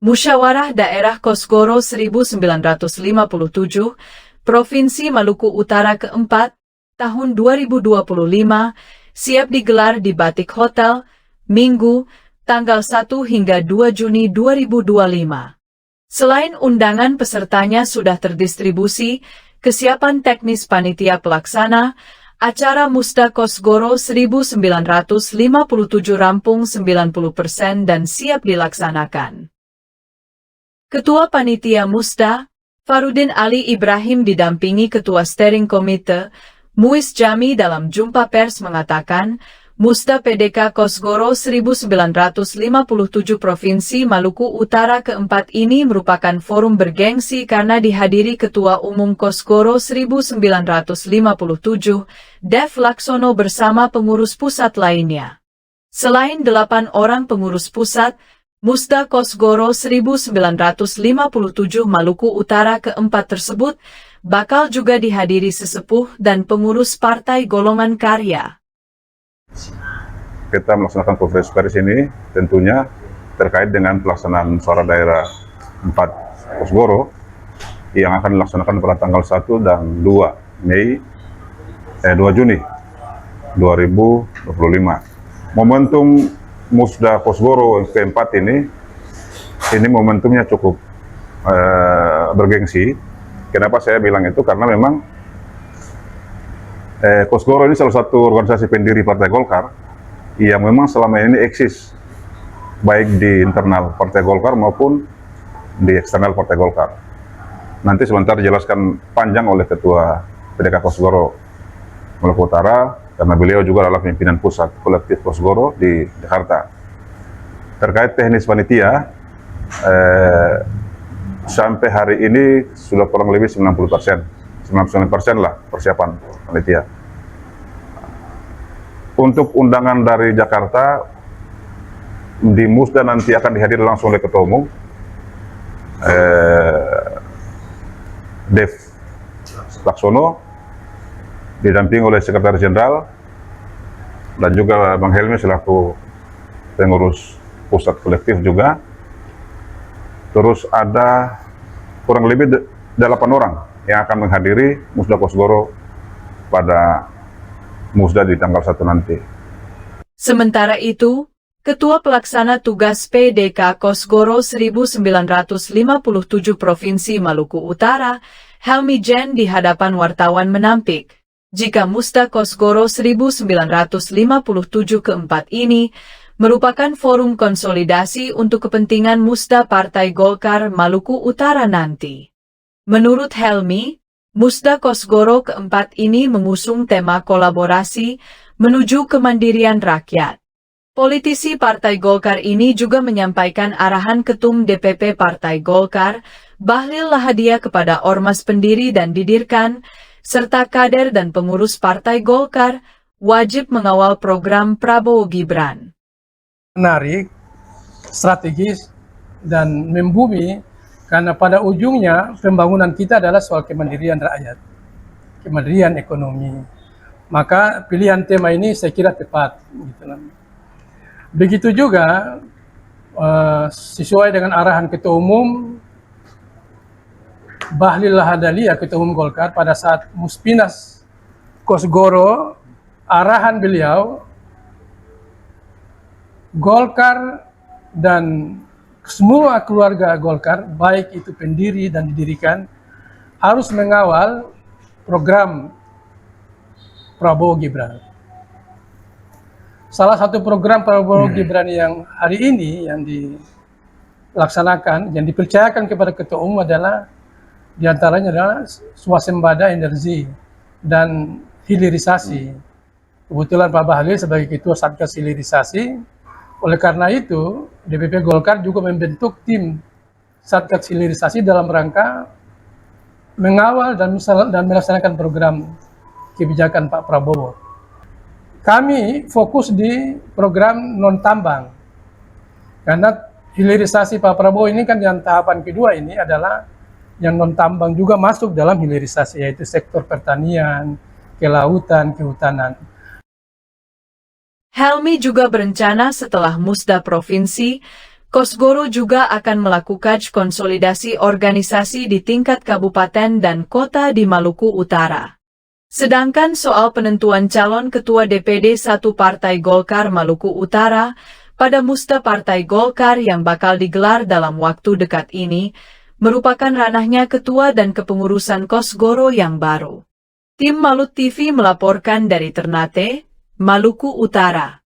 Musyawarah Daerah Kosgoro 1957, Provinsi Maluku Utara keempat, tahun 2025, siap digelar di Batik Hotel, Minggu, tanggal 1 hingga 2 Juni 2025. Selain undangan pesertanya sudah terdistribusi, kesiapan teknis panitia pelaksana, acara Musda Kosgoro 1957 rampung 90% dan siap dilaksanakan. Ketua Panitia Musda, Farudin Ali Ibrahim didampingi Ketua Steering Komite, Muiz Jami dalam jumpa pers mengatakan, Musda PDK Kosgoro 1957 Provinsi Maluku Utara keempat ini merupakan forum bergengsi karena dihadiri Ketua Umum Kosgoro 1957, Dev Laksono bersama pengurus pusat lainnya. Selain 8 orang pengurus pusat, Musda Kosgoro 1957 Maluku Utara keempat tersebut bakal juga dihadiri sesepuh dan pengurus Partai Golongan Karya. Kita melaksanakan konferensi pers ini tentunya terkait dengan pelaksanaan musyawarah daerah 4 Kosgoro yang akan dilaksanakan pada tanggal 1 dan 2 Juni 2025. Momentum Musda Kosgoro keempat ini momentumnya cukup bergengsi. Kenapa saya bilang itu? Karena memang Kosgoro ini salah satu organisasi pendiri Partai Golkar yang memang selama ini eksis baik di internal Partai Golkar maupun di eksternal Partai Golkar. Nanti sebentar dijelaskan panjang oleh Ketua PDK Kosgoro Maluku Utara, karena beliau juga adalah pimpinan pusat kolektif Kosgoro di Jakarta. Terkait teknis panitia, sampai hari ini sudah kurang lebih 90% lah persiapan panitia. Untuk undangan dari Jakarta, di Musda nanti akan dihadiri langsung oleh Ketua Umum, Dev Laksono, didampingi oleh Sekretaris Jenderal, dan juga Bang Helmi selaku pengurus pusat kolektif juga. Terus ada kurang lebih 8 orang yang akan menghadiri Musda Kosgoro pada Musda di tanggal 1 nanti. Sementara itu, Ketua Pelaksana Tugas PDK Kosgoro 1957 Provinsi Maluku Utara, Helmi Jen di hadapan wartawan menampik, jika Musda Kosgoro 1957 keempat ini merupakan forum konsolidasi untuk kepentingan Musda Partai Golkar Maluku Utara nanti. Menurut Helmi, Musda Kosgoro keempat ini mengusung tema kolaborasi menuju kemandirian rakyat. Politisi Partai Golkar ini juga menyampaikan arahan Ketum DPP Partai Golkar, Bahlil Lahadiah kepada ormas pendiri dan didirikan, serta kader dan pengurus Partai Golkar, wajib mengawal program Prabowo Gibran. Menarik, strategis, dan membumi, karena pada ujungnya pembangunan kita adalah soal kemandirian rakyat, kemandirian ekonomi. Maka pilihan tema ini saya kira tepat. Begitu juga sesuai dengan arahan Ketua Umum Bahlil Lahadalia, Ketua Umum Golkar, pada saat Muspinas Kosgoro, arahan beliau, Golkar dan semua keluarga Golkar, baik itu pendiri dan didirikan, harus mengawal program Prabowo Gibran. Salah satu program Prabowo Gibran yang hari ini yang dilaksanakan, yang dipercayakan kepada Ketua Umum adalah, diantaranya adalah swasembada energi dan hilirisasi. Kebetulan Pak Bahlil sebagai Ketua Satgas Hilirisasi. Oleh karena itu, DPP Golkar juga membentuk tim Satgas Hilirisasi dalam rangka mengawal dan melaksanakan program kebijakan Pak Prabowo. Kami fokus di program non-tambang, karena hilirisasi Pak Prabowo ini kan yang tahapan kedua ini adalah yang non-tambang juga masuk dalam hilirisasi, yaitu sektor pertanian, kelautan, kehutanan. Helmi juga berencana setelah Musda Provinsi, Kosgoro juga akan melakukan konsolidasi organisasi di tingkat kabupaten dan kota di Maluku Utara. Sedangkan soal penentuan calon ketua DPD 1 Partai Golkar Maluku Utara pada Musda Partai Golkar yang bakal digelar dalam waktu dekat ini, merupakan ranahnya ketua dan kepengurusan Kosgoro yang baru. Tim Malut TV melaporkan dari Ternate, Maluku Utara.